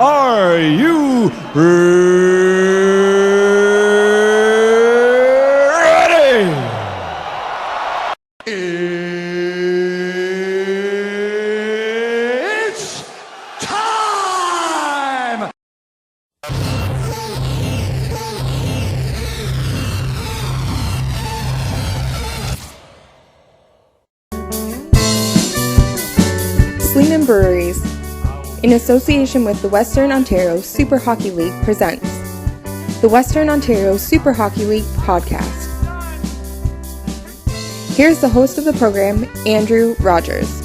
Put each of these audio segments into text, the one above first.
Are you ready? It's time! Sleeman Breweries, in association with the Western Ontario Super Hockey League, presents the Western Ontario Super Hockey League podcast. Here's the host of the program, Andrew Rogers.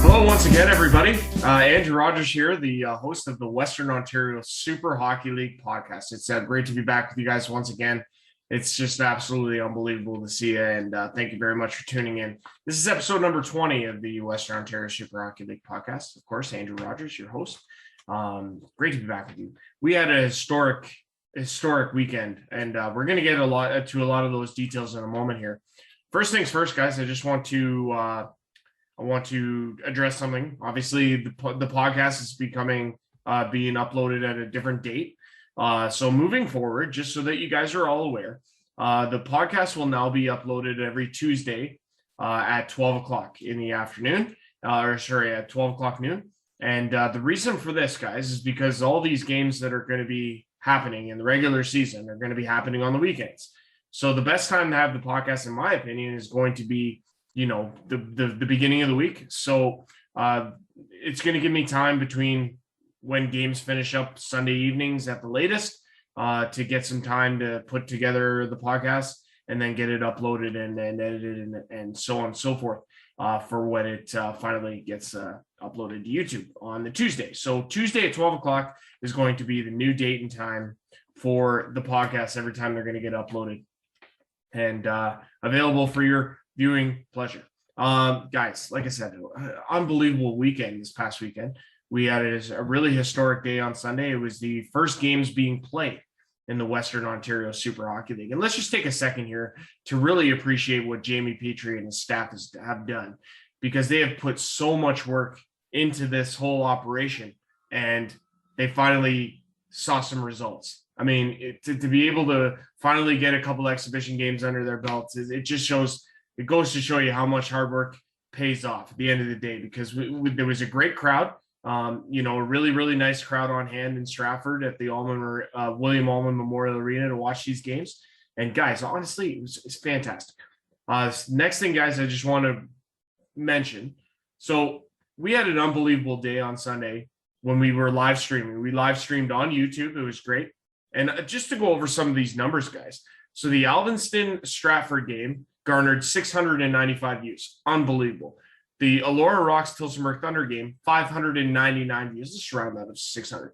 Hello once again, everybody. Andrew Rogers here, the host of the Western Ontario Super Hockey League podcast. It's great to be back with you guys once again. It's just absolutely unbelievable to see you, and thank you very much for tuning in. This is episode number 20 of the Western Ontario Super Hockey League podcast. Of course, Andrew Rogers, your host. Great to be back with you. We had a historic weekend, and we're going to get to a lot of those details in a moment here. First things first, guys. I just want to address something. Obviously, the podcast is being uploaded at a different date. So moving forward, just so that you guys are all aware, the podcast will now be uploaded every Tuesday at 12 o'clock in the afternoon, at 12 o'clock noon. And the reason for this, guys, is because all these games that are going to be happening in the regular season are going to be happening on the weekends. So the best time to have the podcast, in my opinion, is going to be, the beginning of the week. So it's going to give me time between when games finish up Sunday evenings at the latest, to get some time to put together the podcast and then get it uploaded and edited and so on and so forth, for when it finally gets uploaded to YouTube on the Tuesday. So Tuesday at 12 o'clock is going to be the new date and time for the podcast every time they're going to get uploaded and available for your viewing pleasure. Guys, like I said, unbelievable weekend this past weekend. We had a really historic day on Sunday. It was the first games being played in the Western Ontario Super Hockey League. And let's just take a second here to really appreciate what Jamie Petrie and his staff have done, because they have put so much work into this whole operation, and they finally saw some results. I mean, to be able to finally get a couple exhibition games under their belts, it goes to show you how much hard work pays off at the end of the day, because there was a great crowd. A really, really nice crowd on hand in Stratford at the William Allman Memorial Arena to watch these games. And guys, honestly, it's fantastic. Next thing, guys, I just want to mention. So we had an unbelievable day on Sunday when we were live streaming. We live streamed on YouTube. It was great. And just to go over some of these numbers, guys. So the Alvinston Stratford game garnered 695 views. Unbelievable. The Elora Rocks Tilsonburg Thunder game, 599 views. Let's round that of 600.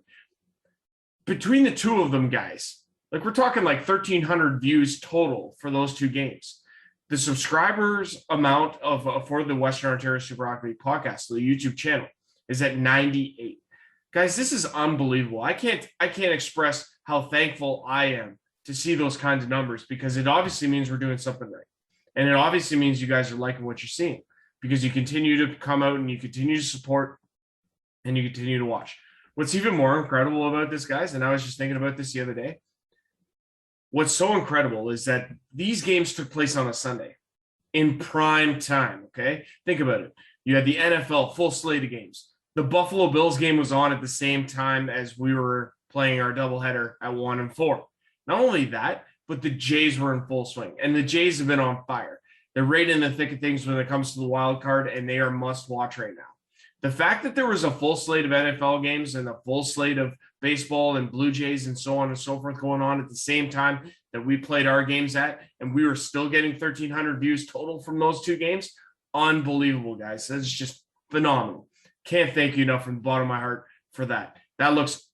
Between the two of them, guys, we're talking 1,300 views total for those two games. The subscribers amount for the Western Ontario Super Hockey League podcast, the YouTube channel, is at 98. Guys, this is unbelievable. I can't express how thankful I am to see those kinds of numbers, because it obviously means we're doing something right. And it obviously means you guys are liking what you're seeing, because you continue to come out and you continue to support and you continue to watch. What's even more incredible about this, guys, and I was just thinking about this the other day, what's so incredible is that these games took place on a Sunday in prime time, okay? Think about it. You had the NFL full slate of games. The Buffalo Bills game was on at the same time as we were playing our doubleheader at 1 and 4. Not only that, but the Jays were in full swing, and the Jays have been on fire. They're right in the thick of things when it comes to the wild card, and they are must watch right now. The fact that there was a full slate of NFL games and a full slate of baseball and Blue Jays and so on and so forth going on at the same time that we played our games at, and we were still getting 1,300 views total from those two games, unbelievable, guys. That's just phenomenal. Can't thank you enough from the bottom of my heart for that. That looks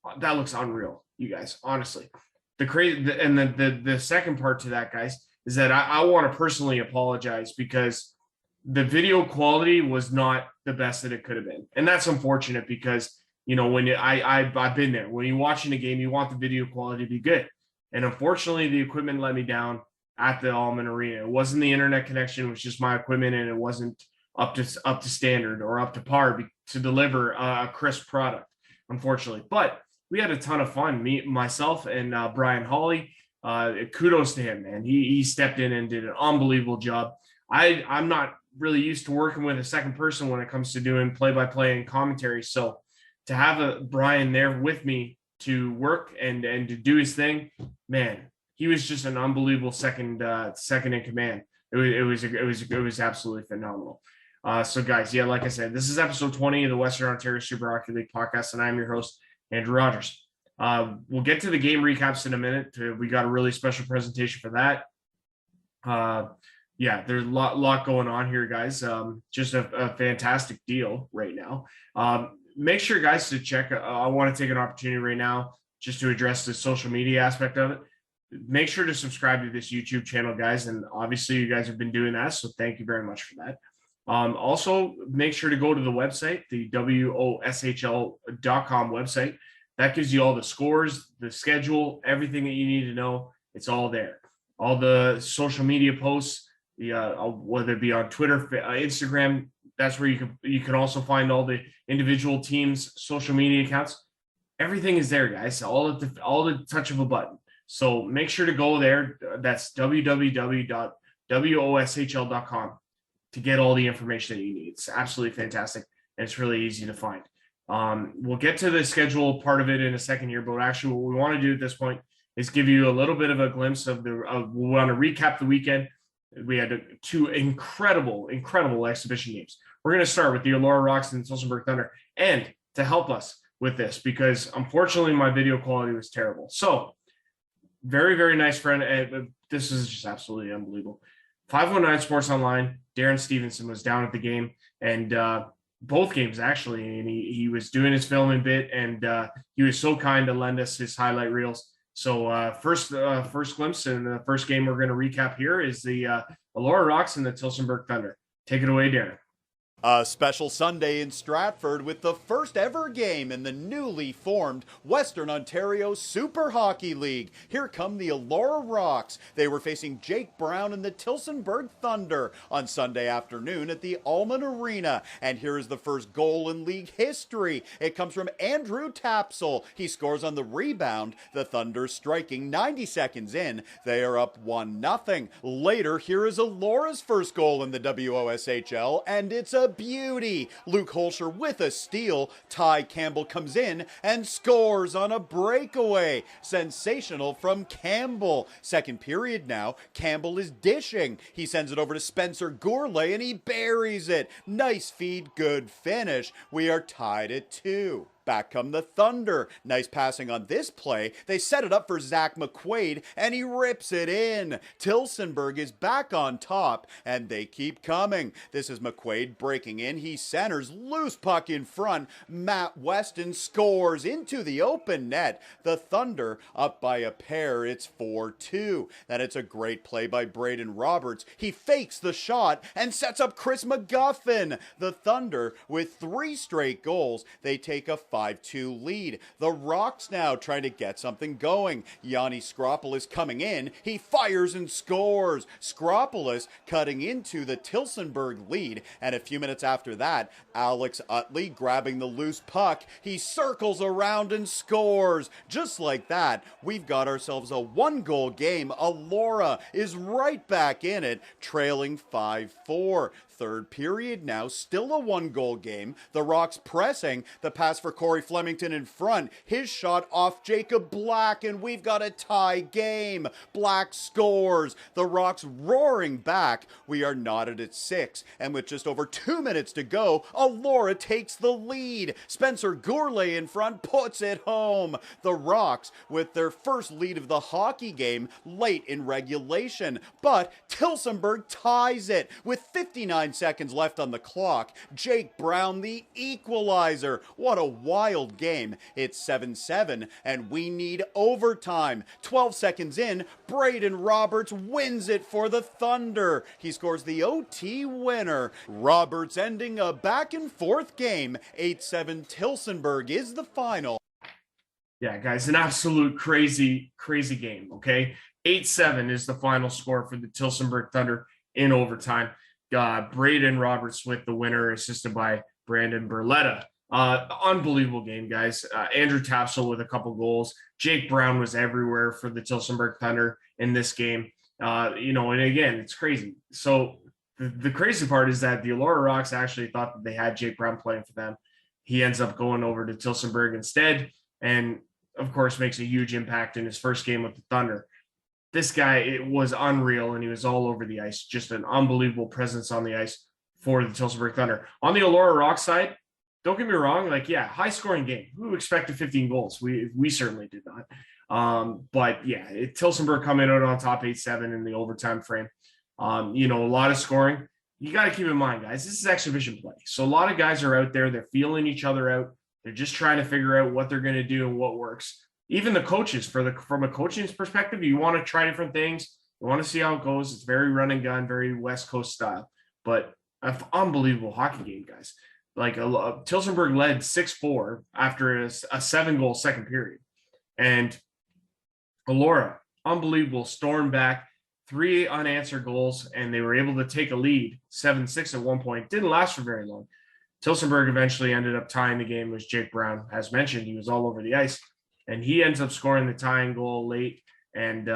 unreal, you guys, honestly. The second part to that, guys, is that I want to personally apologize, because the video quality was not the best that it could have been. And that's unfortunate, because, when I've been there. When you're watching a game, you want the video quality to be good. And unfortunately, the equipment let me down. at the Alman Arena. It wasn't the internet connection, it was just my equipment, and it wasn't up to standard or up to par to deliver a crisp product, unfortunately. But we had a ton of fun. Myself, and Brian Hawley. Kudos to him, man. He stepped in and did an unbelievable job. I'm not really used to working with a second person when it comes to doing play-by-play and commentary. So to have a Brian there with me to work and to do his thing, man, he was just an unbelievable second in command. It was absolutely phenomenal. So guys, yeah, like I said, this is episode 20 of the Western Ontario Super Hockey League podcast, and I'm your host, Andrew Rogers. We'll get to the game recaps in a minute. We got a really special presentation for that. Yeah, there's a lot going on here, guys. Just a fantastic deal right now. Make sure, guys, to check. I want to take an opportunity right now just to address the social media aspect of it. Make sure to subscribe to this YouTube channel, guys. And obviously, you guys have been doing that, so thank you very much for that. Also, make sure to go to the website, the WOSHL.com website. That gives you all the scores, the schedule, everything that you need to know. It's all there. All the social media posts, whether it be on Twitter, Instagram, that's where you can also find all the individual teams' social media accounts. Everything is there, guys. All at the touch of a button. So make sure to go there. That's www.woshl.com to get all the information that you need. It's absolutely fantastic, and it's really easy to find. We'll get to the schedule part of it in a second here, but actually what we want to do at this point is give you a little bit of a glimpse we want to recap the weekend. We had two incredible exhibition games. We're going to start with the Elora Rocks and the Tillsonburg Thunder. And to help us with this, because unfortunately my video quality was terrible. So very, very nice friend. This is just absolutely unbelievable. 519 Sports Online, Darren Stevenson was down at the game, and both games actually, and he was doing his filming bit, and he was so kind to lend us his highlight reels. So first glimpse in the first game we're going to recap here is the Elora Rocks and the Tillsonburg Thunder. Take it away, Darren. A special Sunday in Stratford with the first ever game in the newly formed Western Ontario Super Hockey League. Here come the Elora Rocks. They were facing Jake Brown and the Tillsonburg Thunder on Sunday afternoon at the Alman Arena. And here is the first goal in league history. It comes from Andrew Tapsell. He scores on the rebound. The Thunder striking 90 seconds in. They are up 1-0. Later, here is Elora's first goal in the WOSHL, and it's a beauty. Luke Holscher with a steal. Ty Campbell comes in and scores on a breakaway. Sensational from Campbell. Second period now. Campbell is dishing. He sends it over to Spencer Gourlay and he buries it. Nice feed, good finish. We are tied at 2. Back come the Thunder. Nice passing on this play. They set it up for Zach McQuaid, and he rips it in. Tillsonburg is back on top, and they keep coming. This is McQuaid breaking in. He centers, loose puck in front. Matt Weston scores into the open net. The Thunder up by a pair. It's 4-2. Then it's a great play by Braden Roberts. He fakes the shot and sets up Chris McGuffin. The Thunder, with 3 straight goals, they take a 5-2 lead. The Rocks now trying to get something going. Yanni Skropolis coming in. He fires and scores. Skropolis cutting into the Tillsonburg lead. And a few minutes after that, Alex Utley grabbing the loose puck. He circles around and scores. Just like that, we've got ourselves a 1-goal game. Elora is right back in it, trailing 5-4. Third period now, still a 1-goal game. The Rocks pressing. The pass for Corey Flemington in front. His shot off Jacob Black, and we've got a tie game. Black scores. The Rocks roaring back. We are knotted at 6, and with just over 2 minutes to go, Elora takes the lead. Spencer Gourlay in front puts it home. The Rocks with their first lead of the hockey game late in regulation, but Tillsonburg ties it with 59 seconds left on the clock. Jake Brown, the equalizer. What a wild game. It's 7-7, and we need overtime. 12 seconds in, Braden Roberts wins it for the Thunder. He scores the OT winner. Roberts ending a back-and-forth game. 8-7 Tillsonburg is the final. Yeah, guys, an absolute crazy game, okay? 8-7 is the final score for the Tillsonburg Thunder in overtime. Braden Roberts with the winner, assisted by Brandon Berletta. Unbelievable game, guys. Andrew Tapsell with a couple goals. Jake Brown was everywhere for the Tillsonburg Thunder in this game. And again, it's crazy. So the crazy part is that the Elora Rocks actually thought that they had Jake Brown playing for them. He ends up going over to Tillsonburg instead, and of course makes a huge impact in his first game with the Thunder. This guy, it was unreal, and he was all over the ice. Just an unbelievable presence on the ice for the Tillsonburg Thunder. On the Elora Rock side, don't get me wrong, high scoring game. Who expected 15 goals? We certainly did not. But yeah, Tillsonburg coming out on top 8-7 in the overtime frame. A lot of scoring. You got to keep in mind, guys, this is exhibition play. So a lot of guys are out there, they're feeling each other out. They're just trying to figure out what they're going to do and what works. Even the coaches, from a coaching perspective, you want to try different things. You want to see how it goes. It's very run and gun, very West Coast style, but an unbelievable hockey game, guys. Tillsonburg led 6-4 after a 7-goal second period. And Elora, unbelievable, stormed back, 3 unanswered goals, and they were able to take a lead 7-6 at one point. Didn't last for very long. Tillsonburg eventually ended up tying the game with Jake Brown. As mentioned, he was all over the ice, and he ends up scoring the tying goal late. And,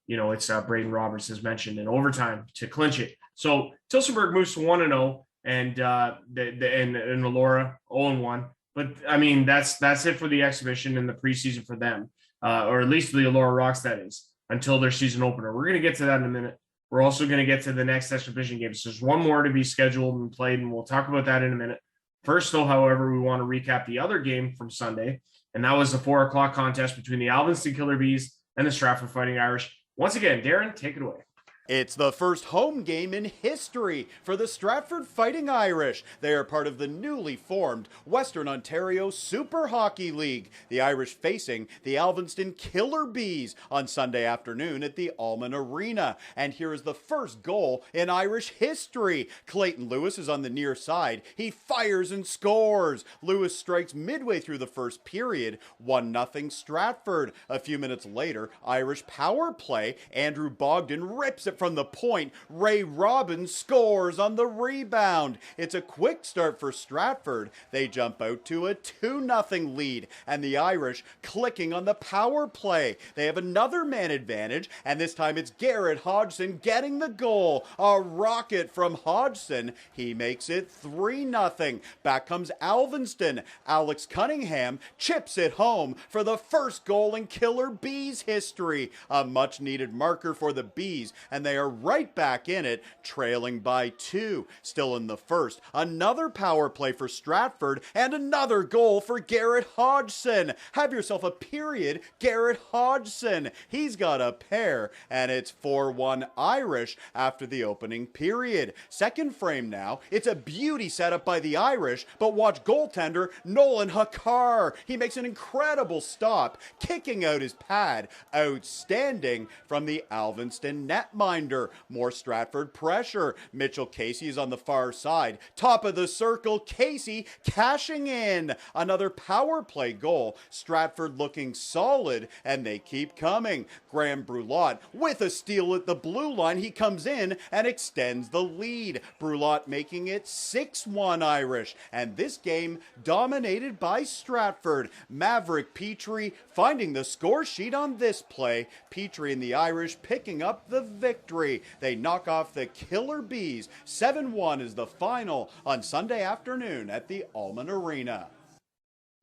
it's Braden Roberts, as mentioned, in overtime to clinch it. So Tillsonburg moves to 1-0, and Elora 0-1. But, I mean, that's it for the exhibition and the preseason for them, or at least for the Elora Rocks, that is, until their season opener. We're going to get to that in a minute. We're also going to get to the next exhibition games. There's one more to be scheduled and played, and we'll talk about that in a minute. First, though, however, we want to recap the other game from Sunday, and that was the 4:00 contest between the Alvinston Killer Bees and the Stratford Fighting Irish. Once again, Darren, take it away. It's the first home game in history for the Stratford Fighting Irish. They are part of the newly formed Western Ontario Super Hockey League. The Irish facing the Alvinston Killer Bees on Sunday afternoon at the Allman Arena. And here is the first goal in Irish history. Clayton Lewis is on the near side. He fires and scores. Lewis strikes midway through the first period. 1-0 Stratford. A few minutes later, Irish power play. Andrew Bogdan rips it from the point. Ray Robbins scores on the rebound. It's a quick start for Stratford. They jump out to a 2-0 lead, and the Irish clicking on the power play. They have another man advantage, and this time it's Garrett Hodgson getting the goal. A rocket from Hodgson. He makes it 3-0. Back comes Alvinston. Alex Cunningham chips it home for the first goal in Killer Bees history. A much needed marker for the Bees, and they are right back in it, trailing by 2. Still in the first, another power play for Stratford and another goal for Garrett Hodgson. Have yourself a period, Garrett Hodgson. He's got a pair, and it's 4-1 Irish after the opening period. Second frame now, it's a beauty setup by the Irish, but watch goaltender Nolan Hakar. He makes an incredible stop, kicking out his pad. Outstanding from the Alvinston netminder. More Stratford pressure. Mitchell Casey is on the far side. Top of the circle, Casey cashing in. Another power play goal. Stratford looking solid, and they keep coming. Graham Brulot with a steal at the blue line. He comes in and extends the lead. Brulot making it 6-1 Irish, and this game dominated by Stratford. Maverick Petrie finding the score sheet on this play. Petrie and the Irish picking up the victory. They knock off the Killer Bees. 7-1 is the final on Sunday afternoon at the Allman Arena.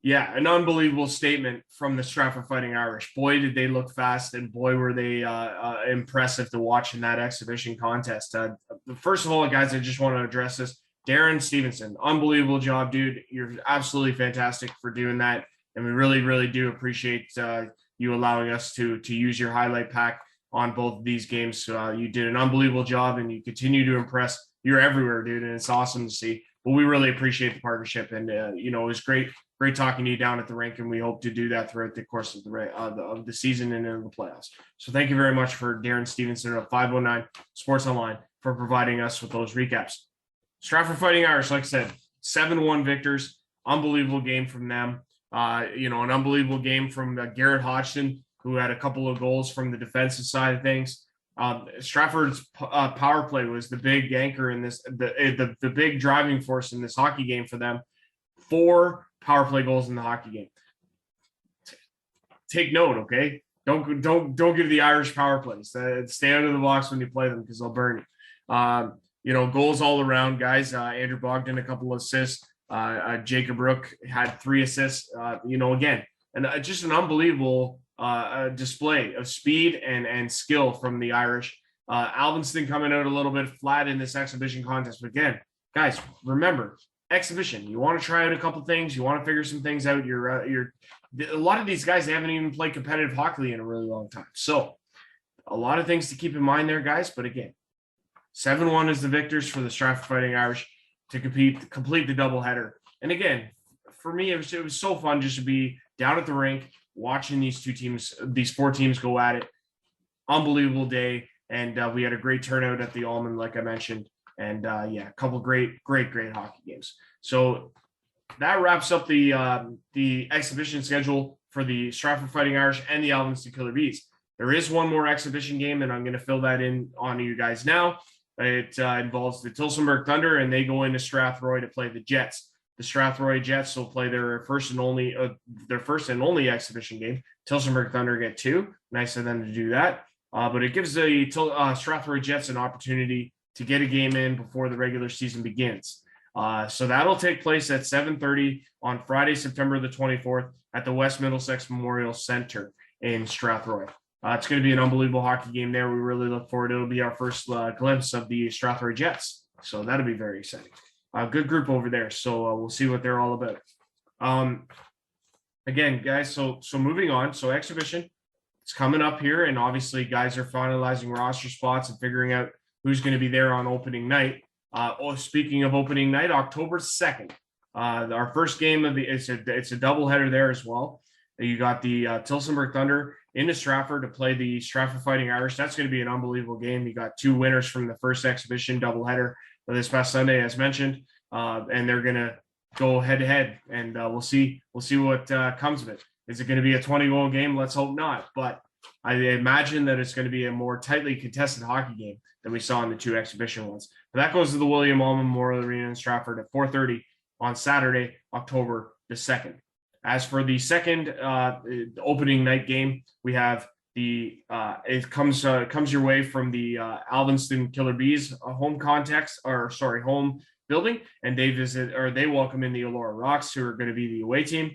Yeah, an unbelievable statement from the Stratford Fighting Irish. Boy, did they look fast, and boy, were they impressive to watch in that exhibition contest. First of all, guys, I just want to address this. Darren Stevenson, unbelievable job, dude. You're absolutely fantastic for doing that, and we really, really do appreciate you allowing us to use your highlight pack on both of these games. You did an unbelievable job, and you continue to impress. You're everywhere, dude, and it's awesome to see. But we really appreciate the partnership, and it was great talking to you down at the rink, and we hope to do that throughout the course of the season and in the playoffs. So thank you very much for Darren Stevenson of 509 Sports Online for providing us with those recaps. Stratford Fighting Irish, like I said, 7-1 victors. Unbelievable game from them. An unbelievable game from Garrett Hodgson. who had a couple of goals from the defensive side of things. Stratford's power play was the big anchor in this, the big driving force in this hockey game for them. 4 power play goals in the hockey game. Take note, okay? Don't give the Irish power plays. Stay out of the box when you play them because they'll burn you. Goals all around, guys. Andrew Bogdan, a couple of assists. Jacob Rook had 3 assists. Again, and just an unbelievable display of speed and skill from the Irish. Alvinston coming out a little bit flat in this exhibition contest. But again, guys, remember, exhibition. You want to try out a couple things. You want to figure some things out. A lot of these guys, they haven't even played competitive hockey in a really long time. So a lot of things to keep in mind there, guys. But again, 7-1 is the victors for the Stratford Fighting Irish to complete the doubleheader. And again, for me, it was so fun just to be down at the rink, watching these 4 teams go at it. Unbelievable day. And we had a great turnout at the Almond, like I mentioned. And a couple great hockey games. So that wraps up the exhibition schedule for the Stratford Fighting Irish and the Alvinston Killer Bees. There is one more exhibition game, and I'm going to fill that in on you guys now. It involves the Tillsonburg Thunder, and they go into Strathroy to play the Jets. The Strathroy Jets will play their first and only exhibition game. Tillsonburg Thunder get 2. Nice of them to do that. But it gives the Strathroy Jets an opportunity to get a game in before the regular season begins. So that'll take place at 7:30 on Friday, September the 24th at the West Middlesex Memorial Center in Strathroy. It's going to be an unbelievable hockey game there. We really look forward. It'll be our first glimpse of the Strathroy Jets. So that'll be very exciting. Good group over there. So we'll see what they're all about. Again, guys, so moving on. So exhibition, it's coming up here. And obviously guys are finalizing roster spots and figuring out who's going to be there on opening night. Speaking of opening night, October 2nd, our first game of it's a doubleheader there as well. You got the Tillsonburg Thunder into Stratford to play the Stratford Fighting Irish. That's going to be an unbelievable game. You got 2 winners from the first exhibition doubleheader this past Sunday, as mentioned, and they're going to go head to head, and we'll see what comes of it. Is it going to be a 20-goal game? Let's hope not, but I imagine that it's going to be a more tightly contested hockey game than we saw in the 2 exhibition ones. But that goes to the William Allen Memorial Arena in Stratford at 4:30 on Saturday, October the 2nd. As for the second opening night game, we have it comes your way from the Alvinston Killer Bees home building, and they welcome in the Elora Rocks, who are going to be the away team.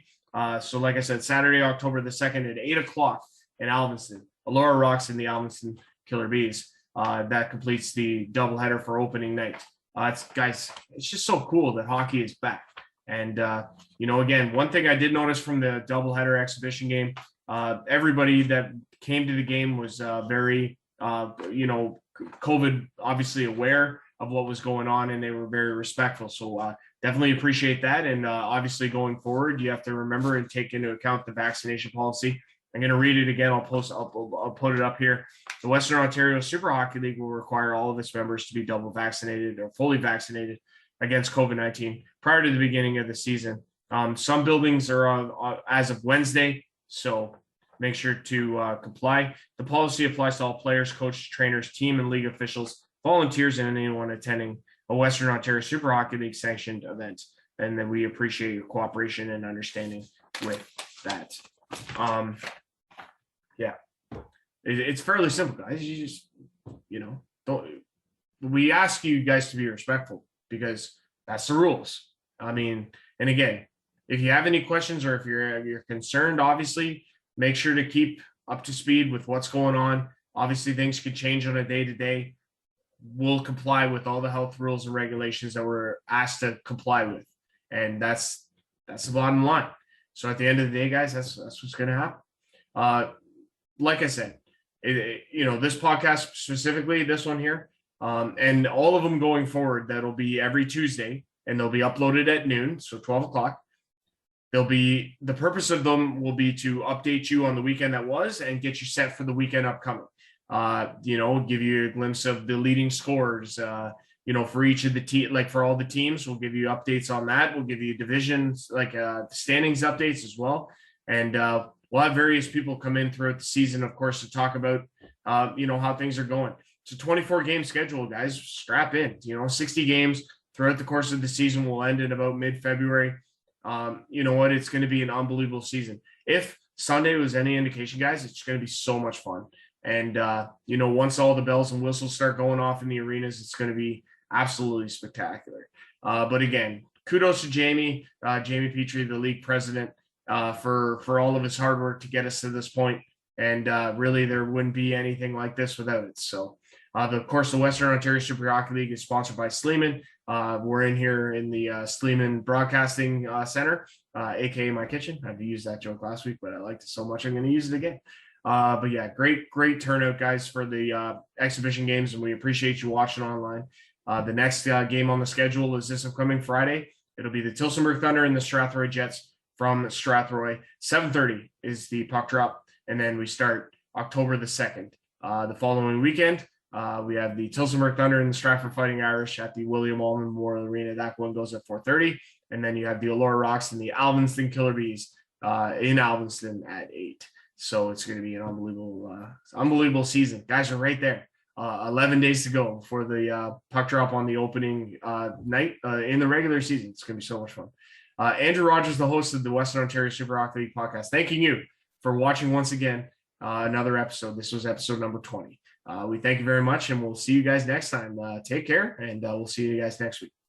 So like I said, Saturday, October the 2nd at 8:00 in Alvinston, Elora Rocks and the Alvinston Killer Bees. That completes the doubleheader for opening night. It's just so cool that hockey is back. And, again, one thing I did notice from the doubleheader exhibition game, everybody that came to the game was very, COVID obviously aware of what was going on, and they were very respectful. So definitely appreciate that. And obviously going forward, you have to remember and take into account the vaccination policy. I'm going to read it again. I'll put it up here. The Western Ontario Super Hockey League will require all of its members to be double vaccinated or fully vaccinated against COVID-19 prior to the beginning of the season. Some buildings are as of Wednesday, so make sure to comply. The policy applies to all players, coaches, trainers, team and league officials, volunteers, and anyone attending a Western Ontario Super Hockey League sanctioned event. And then we appreciate your cooperation and understanding with that. It's fairly simple, guys. You just, we ask you guys to be respectful because that's the rules. I mean, and again, if you have any questions or if you're concerned, obviously make sure to keep up to speed with what's going on. Obviously things could change on a day-to-day. We'll comply with all the health rules and regulations that we're asked to comply with. And that's the bottom line. So at the end of the day, guys, that's what's going to happen. Like I said, this podcast specifically, this one here, and all of them going forward, that'll be every Tuesday, and they'll be uploaded at noon, so 12:00. The purpose of them will be to update you on the weekend that was and get you set for the weekend upcoming. Give you a glimpse of the leading scores, for each of the for all the teams. We'll give you updates on that. We'll give you divisions, standings updates as well. And we'll have various people come in throughout the season, of course, to talk about, how things are going. It's a 24-game schedule, guys. Strap in. 60 games throughout the course of the season. Will end in about mid-February. You know what? It's going to be an unbelievable season. If Sunday was any indication, guys, it's going to be so much fun. And, once all the bells and whistles start going off in the arenas, it's going to be absolutely spectacular. But again, kudos to Jamie Petrie, the league president, for all of his hard work to get us to this point. And really, there wouldn't be anything like this without it. So, of course, the Western Ontario Super Hockey League is sponsored by Sleeman. We're in here in the Sleeman Broadcasting Center, aka my kitchen. I've used that joke last week, but I liked it so much I'm going to use it again. But yeah, great turnout, guys, for the exhibition games, and we appreciate you watching online. The next game on the schedule is this upcoming Friday. It'll be the Tillsonburg Thunder and the Strathroy Jets from Strathroy. 7:30 is the puck drop, and then we start October the 2nd. The following weekend, we have the Tillsonburg Thunder and the Stratford Fighting Irish at the William Allman Memorial Arena. That one goes at 4:30, and then you have the Elora Rocks and the Alvinston Killer Bees in Alvinston at 8. So it's going to be an unbelievable season. Guys are right there. 11 days to go for the puck drop on the opening night in the regular season. It's going to be so much fun. Andrew Rogers, the host of the Western Ontario Super Hockey League podcast, thanking you for watching once again another episode. This was episode number 20. We thank you very much, and we'll see you guys next time. Take care, and we'll see you guys next week.